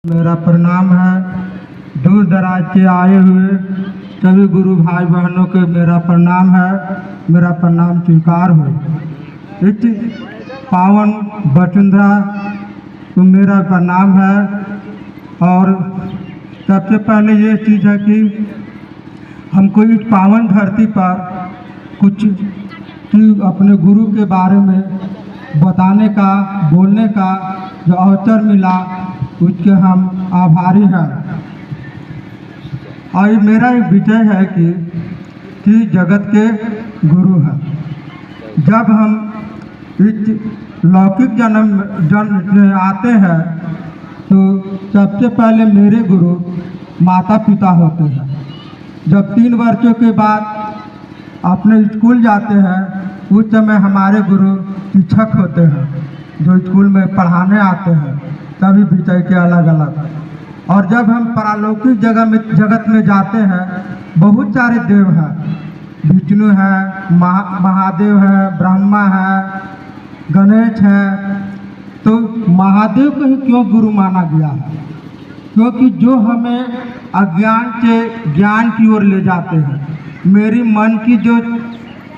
मेरा प्रणाम है। दूर दराज से आए हुए सभी गुरु भाई बहनों के मेरा प्रणाम है। मेरा प्रणाम स्वीकार हो। इस पावन वसुंधरा को मेरा प्रणाम है। और सबसे पहले ये चीज़ है कि हमको इस पावन धरती पर कुछ अपने गुरु के बारे में बताने का, बोलने का जो अवसर मिला, उसके हम आभारी हैं। और मेरा एक विषय है कि जगत के गुरु हैं। जब हम इस लौकिक जन्म में आते हैं तो सबसे पहले मेरे गुरु माता पिता होते हैं। जब 3 वर्षों के बाद अपने स्कूल जाते हैं उस समय हमारे गुरु शिक्षक होते हैं जो स्कूल में पढ़ाने आते हैं, सभी विषय के अलग अलग। और जब हम पारलौकिक जगत में जाते हैं, बहुत सारे देव हैं, विष्णु है, महादेव है, ब्रह्मा है, गणेश है। तो महादेव को ही क्यों गुरु माना गया है? क्योंकि जो हमें अज्ञान से ज्ञान की ओर ले जाते हैं। मेरी मन की जो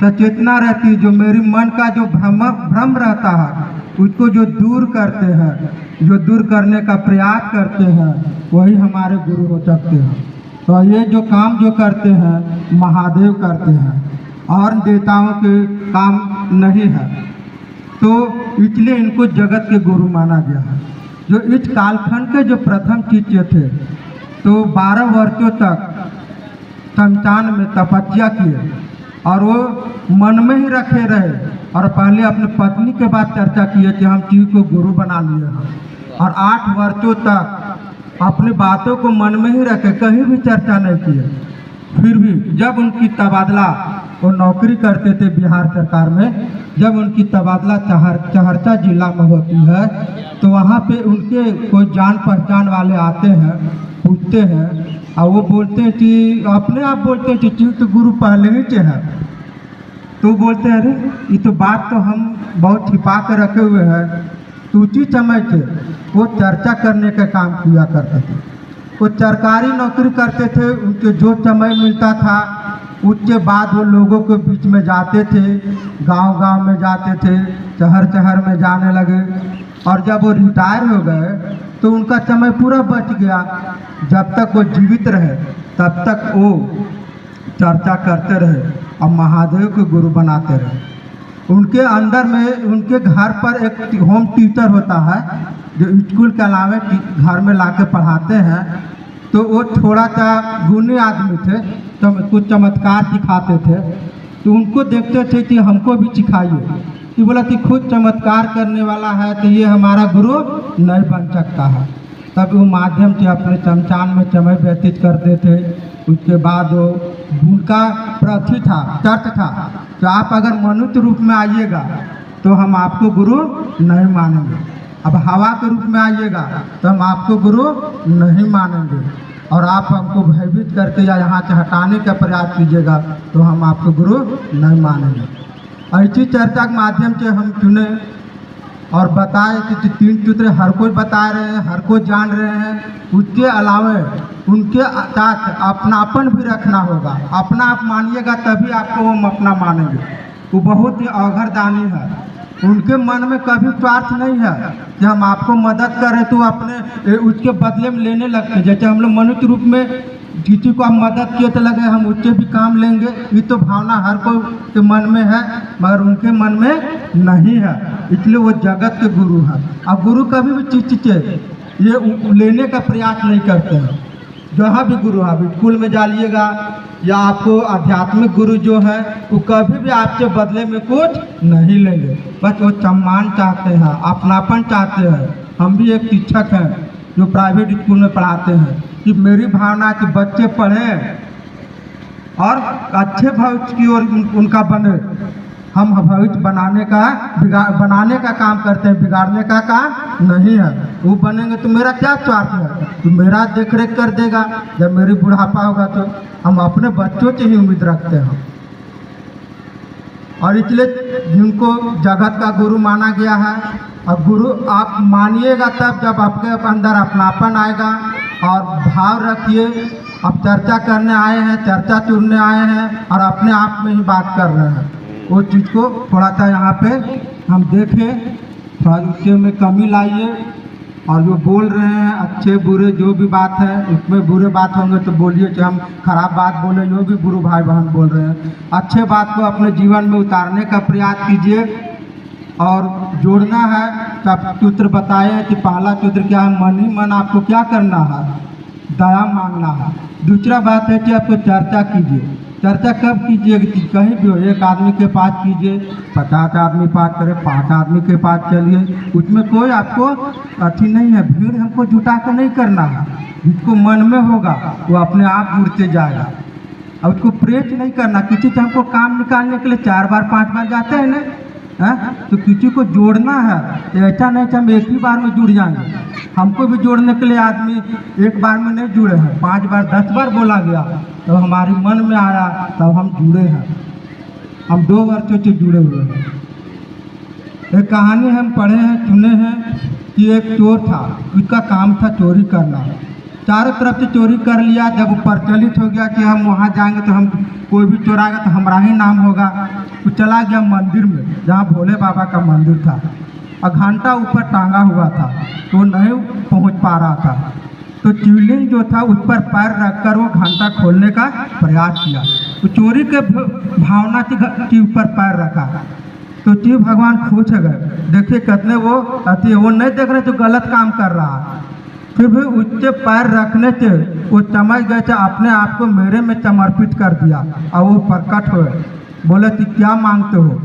सचेतना रहती है, जो मेरी मन का जो भ्रम रहता है, उसको जो दूर करते हैं, जो दूर करने का प्रयास करते हैं, वही हमारे गुरु हो सकते हैं। तो ये जो काम जो करते हैं महादेव करते हैं, और देवताओं के काम नहीं है। तो इसलिए इनको जगत के गुरु माना गया है। जो इस कालखंड के जो प्रथम शिष्य थे, तो 12 वर्षों तक शमशान में तपस्या किए और वो मन में ही रखे रहे। और पहले अपनी पत्नी के बाद चर्चा किए कि हम शिव को गुरु बना लिए हैं। और 8 वर्षों तक अपनी बातों को मन में ही रखे, कहीं भी चर्चा नहीं किए। फिर भी जब उनकी तबादला, वो नौकरी करते थे बिहार सरकार में, जब उनकी तबादला सहरसा जिला में होती है, तो वहाँ पे उनके कोई जान पहचान वाले आते हैं, पूछते हैं, और वो बोलते हैं कि अपने आप बोलते हैं कि शिव तो गुरु पहले ही से है। तो बोलते हैं, अरे ये तो बात तो हम बहुत छिपा कर रखे हुए हैं। तो उसी समय से वो चर्चा करने का काम किया करते थे। वो सरकारी नौकरी करते थे, उनके जो समय मिलता था उसके बाद वो लोगों के बीच में जाते थे, गांव-गांव में जाते थे, शहर में जाने लगे। और जब वो रिटायर हो गए तो उनका समय पूरा बच गया। जब तक वो जीवित रहे तब तक वो चर्चा करते रहे और महादेव को गुरु बनाते रहे। उनके अंदर में, उनके घर पर एक होम टीचर होता है जो स्कूल के अलावे घर में लाके पढ़ाते हैं। तो वो थोड़ा सा गुणी आदमी थे, तो कुछ चमत्कार सिखाते थे। तो उनको देखते थे कि हमको भी सिखाइए। कि बोला कि खुद चमत्कार करने वाला है तो ये हमारा गुरु नहीं बन सकता है। तब वो माध्यम से अपने शमशान में समय व्यतीत करते थे। उसके बाद वो उनका प्रथि था, शर्त था कि आप अगर मनुष्य रूप में आइएगा तो हम आपको गुरु नहीं मानेंगे। अब हवा के रूप में आइएगा तो हम आपको गुरु नहीं मानेंगे। और आप हमको भयभीत करके या यहाँ से हटाने का प्रयास कीजिएगा तो हम आपको गुरु नहीं मानेंगे। ऐसी चर्चा के माध्यम से हम चुने और बताए कि 3 सूत्र हर कोई बता रहे हैं, हर कोई जान रहे हैं। उसके अलावा उनके साथ अपनापन भी रखना होगा। अपना आप मानिएगा तभी आपको हम अपना मानेंगे। वो बहुत ही अवघरदानी है। उनके मन में कभी स्वार्थ नहीं है कि हम आपको मदद करें तो अपने उसके बदले में लेने लगते। जैसे हम लोग मनुष्य रूप में किसी को हम मदद किए तो लगे हम उससे भी काम लेंगे। ये तो भावना हर कोई के मन में है, मगर उनके मन में नहीं है। इसलिए वो जगत के गुरु हैं। अब गुरु कभी भी चीज से ये लेने का प्रयास नहीं करते हैं। जहाँ भी गुरु है, स्कूल में जाइएगा या आपको आध्यात्मिक गुरु जो है वो कभी भी आपसे बदले में कुछ नहीं लेंगे। बस वो सम्मान चाहते हैं, अपनापन चाहते हैं। हम भी एक शिक्षक हैं जो प्राइवेट स्कूल में पढ़ाते हैं कि मेरी भावना है कि बच्चे पढ़ें और अच्छे भविष्य की ओर उनका बने। हम भविष्य बनाने का काम करते हैं, बिगाड़ने का काम नहीं है। वो बनेंगे तो मेरा क्या स्वार्थ है? तो मेरा देख रेख कर देगा। जब मेरी बुढ़ापा होगा तो हम अपने बच्चों से ही उम्मीद रखते हैं। और इसलिए जिनको जगत का गुरु माना गया है। और गुरु आप मानिएगा तब जब आपके अंदर अपनापन आएगा। और भाव रखिए, आप चर्चा करने आए हैं, चर्चा चुनने आए हैं और अपने आप में ही बात कर रहे हैं, वो चीज़ को थोड़ा सा यहाँ पे हम देखें, थोड़ा उसके में कमी लाइए। और जो बोल रहे हैं अच्छे बुरे जो भी बात है, उसमें बुरे बात होंगे तो बोलिए कि हम खराब बात बोले, जो भी गुरु भाई बहन बोल रहे हैं अच्छे बात को अपने जीवन में उतारने का प्रयास कीजिए। और जोड़ना है तो आप सूत्र बताए कि पहला सूत्र क्या है, मन ही मन आपको क्या करना है, दया मांगना है। दूसरा बात है कि आपको चर्चा कीजिए। चर्चा कब कीजिए कि कहीं भी हो, एक आदमी के पास कीजिए, 50 आदमी पास करे, 5 आदमी के पास चलिए, उसमें कोई आपको अथी नहीं है, भीड़ हमको जुटा कर नहीं करना है। जिसको मन में होगा वो अपने आप जुड़ते जाएगा। और उसको प्रेच नहीं करना, किसी से हमको काम निकालने के लिए 4 बार 5 बार जाते हैं ना, तो किसी को जोड़ना है। ऐसा नहीं कि हम एक ही बार में जुड़ जाएंगे, हमको भी जोड़ने के लिए आदमी एक बार में नहीं जुड़े हैं, 5 बार 10 बार बोला गया तो हमारे मन में आया तब हम जुड़े हैं। हम 2 वर्षों से जुड़े हुए हैं। एक कहानी हम पढ़े हैं, सुने हैं कि एक चोर था, उसका काम था चोरी करना, चारों तरफ से चोरी कर लिया। जब वो प्रचलित हो गया कि हम वहाँ जाएंगे तो हम कोई भी चोराएगा तो हमारा ही नाम होगा, तो चला गया मंदिर में जहाँ भोले बाबा का मंदिर था। और घंटा ऊपर टांगा हुआ था तो वो नहीं पहुँच पा रहा था, तो शिवलिंग जो था उस पर पैर रखकर वो घंटा खोलने का प्रयास किया। तो चोरी के भावना से ऊपर पैर रखा तो शिव भगवान खुश हो गए, देखिए कितने वो अति, वो नहीं देख रहे तो गलत काम कर रहा है। फिर भी उससे पैर रखने से वो समझ गए थे, अपने आप को मेरे में समर्पित कर दिया। और वो प्रकट हुए, बोले कि क्या मांगते हो।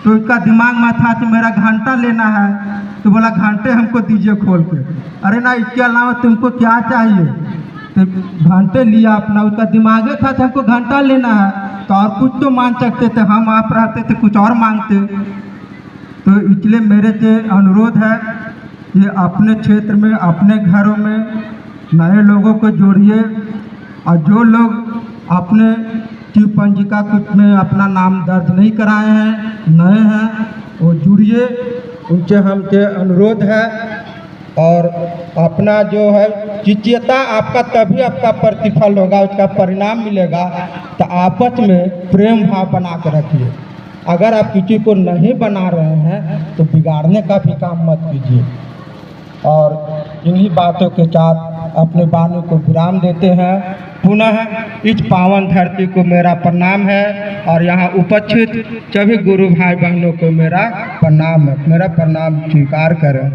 तो उसका दिमाग में था कि मेरा घंटा लेना है, तो बोला घंटे हमको दीजिए खोल के। अरे ना, इसके अलावा तुमको क्या चाहिए, तो घंटे लिया अपना। उसका दिमाग था कि हमको घंटा लेना है, तो और कुछ तो मांग सकते थे, हम आप रहते थे कुछ और मांगते। तो इसलिए मेरे से अनुरोध है, ये अपने क्षेत्र में अपने घरों में नए लोगों को जोड़िए। और जो लोग अपने शिव पंजिका कुछ में अपना नाम दर्ज नहीं कराए हैं, नए हैं, वो जुड़िए, उनसे हमसे अनुरोध है। और अपना जो है चिचियता आपका तभी आपका प्रतिफल होगा, उसका परिणाम मिलेगा। तो आपस में प्रेम भाव बना कर रखिए। अगर आप किसी को नहीं बना रहे हैं तो बिगाड़ने का भी काम मत कीजिए। और इन्हीं बातों के साथ अपने वाणी को विराम देते हैं। पुनः इस पावन धरती को मेरा प्रणाम है और यहाँ उपस्थित सभी गुरु भाई बहनों को मेरा प्रणाम है, मेरा प्रणाम स्वीकार करें।